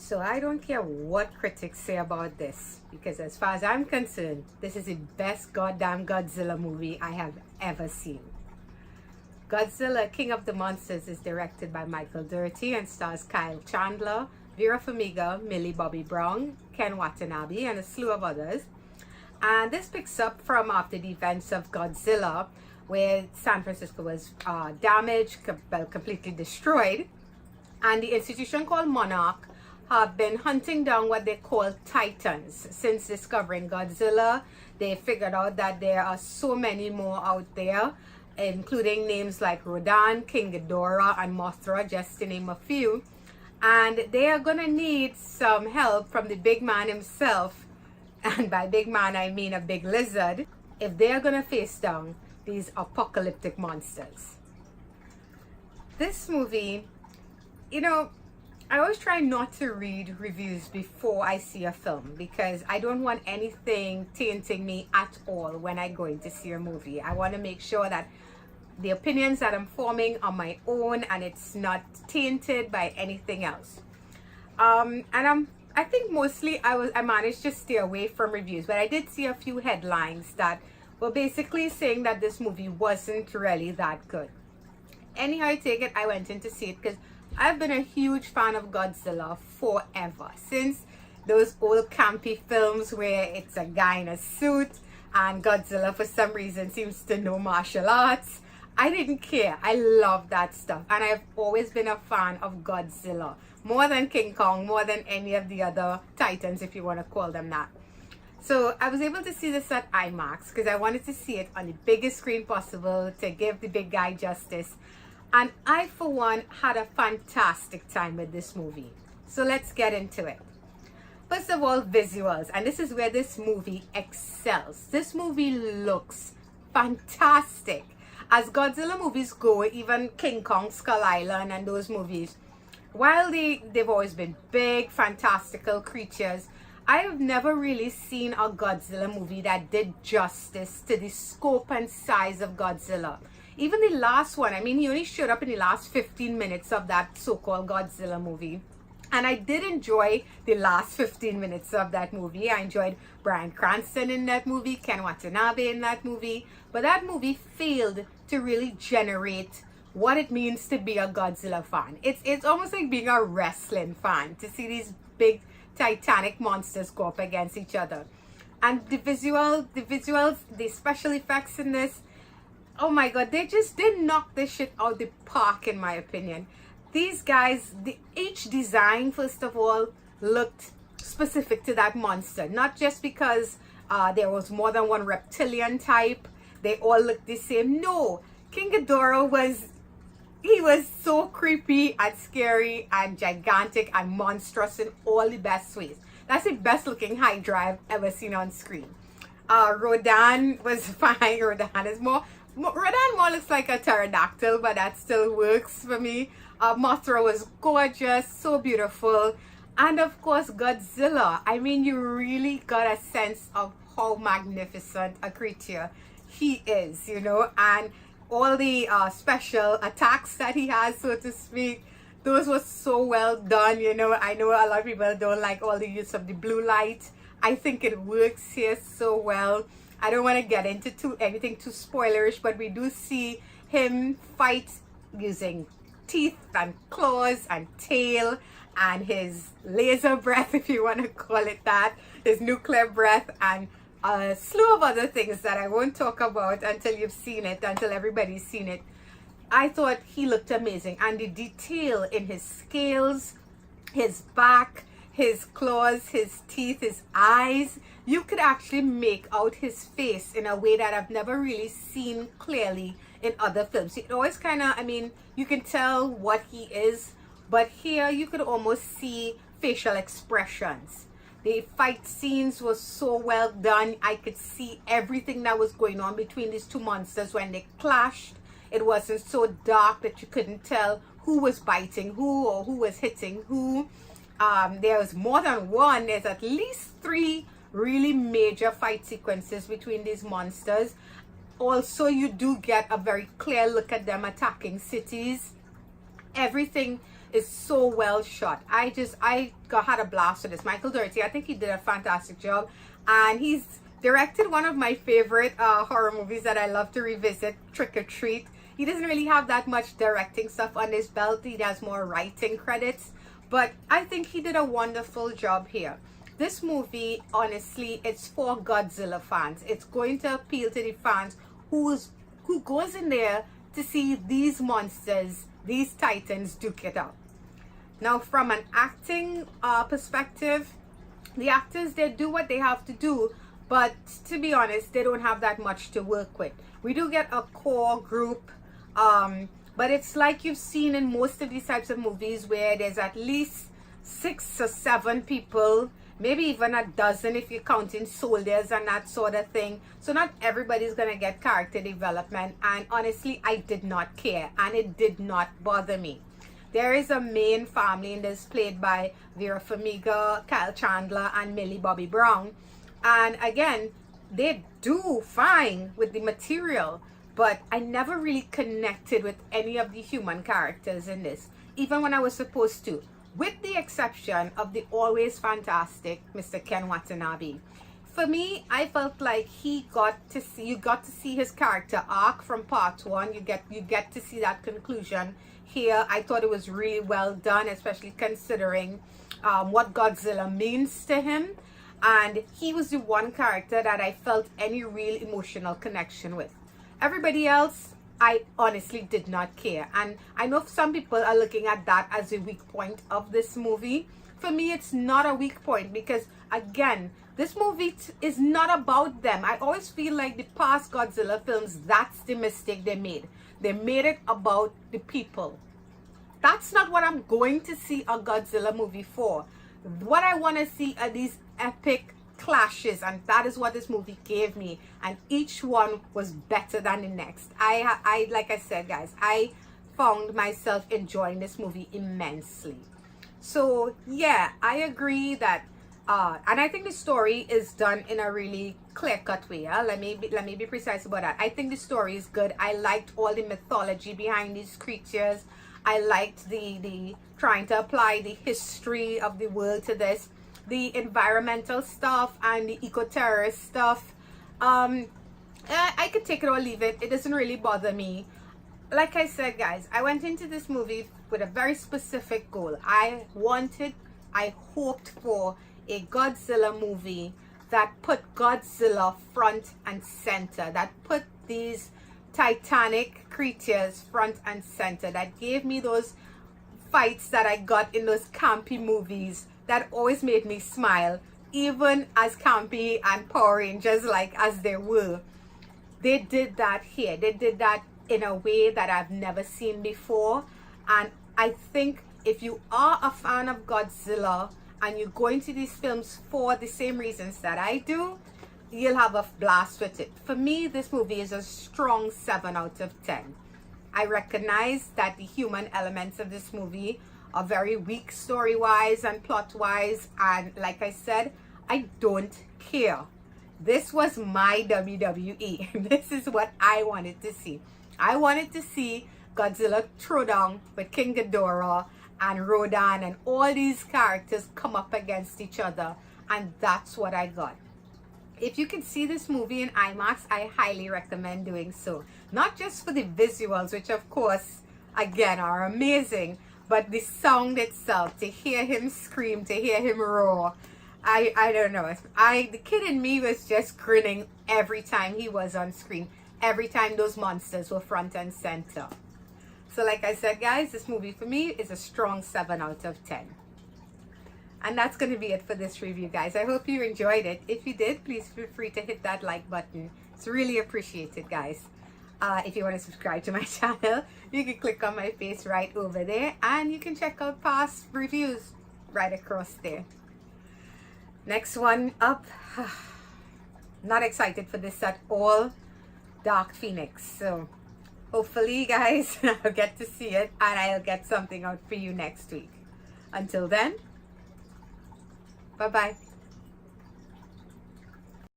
So I don't care what critics say about this, because as far as I'm concerned, this is the best goddamn Godzilla movie I have ever seen. Godzilla, King of the Monsters is directed by Michael Dougherty and stars Kyle Chandler, Vera Farmiga, Millie Bobby Brown, Ken Watanabe, and a slew of others. And this picks up from after the events of Godzilla, where San Francisco was damaged, completely destroyed, and the institution called Monarch have been hunting down what they call titans. Since discovering Godzilla, they figured out that there are so many more out there, including names like Rodan, King Ghidorah, and Mothra, just to name a few. And they are gonna need some help from the big man himself, and by big man I mean a big lizard, if they are gonna face down these apocalyptic monsters. This movie, you know, I always try not to read reviews before I see a film, because I don't want anything tainting me at all when I go in to see a movie. I want to make sure that the opinions that I'm forming are my own and it's not tainted by anything else. I think mostly I managed to stay away from reviews, but I did see a few headlines that were basically saying that this movie wasn't really that good. Anyhow, I take it, I went in to see it because I've been a huge fan of Godzilla forever, since those old campy films where it's a guy in a suit and Godzilla for some reason seems to know martial arts. I didn't care. I love that stuff, and I've always been a fan of Godzilla, more than King Kong, more than any of the other titans, if you want to call them that. So I was able to see this at IMAX because I wanted to see it on the biggest screen possible to give the big guy justice. And I, for one, had a fantastic time with this movie. So let's get into it. First of all, visuals. And this is where this movie excels. This movie looks fantastic. As Godzilla movies go, even King Kong, Skull Island, and those movies, while they've always been big, fantastical creatures, I have never really seen a Godzilla movie that did justice to the scope and size of Godzilla. Even the last one, I mean, he only showed up in the last 15 minutes of that so-called Godzilla movie. And I did enjoy the last 15 minutes of that movie. I enjoyed Bryan Cranston in that movie, Ken Watanabe in that movie. But that movie failed to really generate what it means to be a Godzilla fan. It's almost like being a wrestling fan, to see these big titanic monsters go up against each other. And the visuals, the special effects in this, oh my god, they knock this shit out the park, in my opinion. These guys, each design, first of all, looked specific to that monster. Not just because there was more than one reptilian type, they all looked the same. No, King Ghidorah was so creepy and scary and gigantic and monstrous in all the best ways. That's the best looking Hydra I've ever seen on screen. Rodan was fine. Rodan more looks like a pterodactyl, but that still works for me. Mothra was gorgeous, so beautiful. And of course, Godzilla. I mean, you really got a sense of how magnificent a creature he is, you know, and all the special attacks that he has, so to speak, those were so well done, you know. I know a lot of people don't like all the use of the blue light. I think it works here so well. I don't want to get into anything too spoilerish, but we do see him fight using teeth and claws and tail and his laser breath, if you want to call it that, his nuclear breath, and a slew of other things that I won't talk about until you've seen it, until everybody's seen it. I thought he looked amazing, and the detail in his scales, his back, his claws, his teeth, his eyes, you could actually make out his face in a way that I've never really seen clearly in other films. It always kind of, I mean, you can tell what he is, but here you could almost see facial expressions. The fight scenes were so well done. I could see everything that was going on between these two monsters when they clashed. It wasn't so dark that you couldn't tell who was biting who or who was hitting who. There was more than one. There's at least 3 really major fight sequences between these monsters. Also, you do get a very clear look at them attacking cities. Everything is so well shot. Had a blast with this. Michael Dougherty, I think he did a fantastic job, and he's directed one of my favorite horror movies that I love to revisit, Trick or Treat. He doesn't really have that much directing stuff on his belt. He has more writing credits, but I think he did a wonderful job here. This movie, honestly, it's for Godzilla fans. It's going to appeal to the fans who goes in there to see these monsters, these titans, duke it out. Now, from an acting perspective, the actors, they do what they have to do, but to be honest, they don't have that much to work with. We do get a core group, but it's like you've seen in most of these types of movies where there's at least 6 or 7 people, maybe even a dozen if you're counting soldiers and that sort of thing. So not everybody's gonna get character development, and honestly, I did not care, and it did not bother me. There is a main family in this, played by Vera Farmiga, Kyle Chandler, and Millie Bobby Brown, and again, they do fine with the material, but I never really connected with any of the human characters in this, even when I was supposed to, with the exception of the always fantastic Mr. Ken Watanabe. For me, I felt like you got to see his character arc from part 1. You get to see that conclusion here. I thought it was really well done, especially considering what Godzilla means to him. And he was the one character that I felt any real emotional connection with. Everybody else, I honestly did not care. And I know some people are looking at that as a weak point of this movie. For me, it's not a weak point, because again, this movie is not about them. I always feel like the past Godzilla films, that's the mistake they made. They made it about the people. That's not what I'm going to see a Godzilla movie for. What I want to see are these epic clashes, and that is what this movie gave me, and each one was better than the next. I like I said, guys, I found myself enjoying this movie immensely. So yeah, I agree that and I think the story is done in a really clear-cut way. Let me be precise about that. I think the story is good. I liked all the mythology behind these creatures. I liked the trying to apply the history of the world to this, the environmental stuff and the eco-terrorist stuff. I could take it or leave it. It doesn't really bother me. Like I said, guys, I went into this movie with a very specific goal. I hoped for a Godzilla movie that put Godzilla front and center, that put these titanic creatures front and center, that gave me those fights that I got in those campy movies that always made me smile, even as campy and Power Rangers like as they were. They did that here. They did that in a way that I've never seen before, and I think if you are a fan of Godzilla and you go into these films for the same reasons that I do, you'll have a blast with it. For me, this movie is a strong 7 out of 10. I recognize that the human elements of this movie are very weak story-wise and plot-wise, and like I said, I don't care. This was my WWE. This is what I wanted to see. I wanted to see Godzilla throw down with King Ghidorah and Rodan and all these characters come up against each other, and that's what I got. If you can see this movie in IMAX, I highly recommend doing so. Not just for the visuals, which of course, again, are amazing, but the sound itself, to hear him scream, to hear him roar. I don't know. The kid in me was just grinning every time he was on screen, every time those monsters were front and center. So like I said, guys, this movie for me is a strong 7 out of 10. And that's going to be it for this review, guys. I hope you enjoyed it. If you did, please feel free to hit that like button. It's really appreciated, guys. If you want to subscribe to my channel, you can click on my face right over there, and you can check out past reviews right across there. Next one up. Not excited for this at all. Dark Phoenix. So hopefully, guys, I'll get to see it, and I'll get something out for you next week. Until then, bye-bye.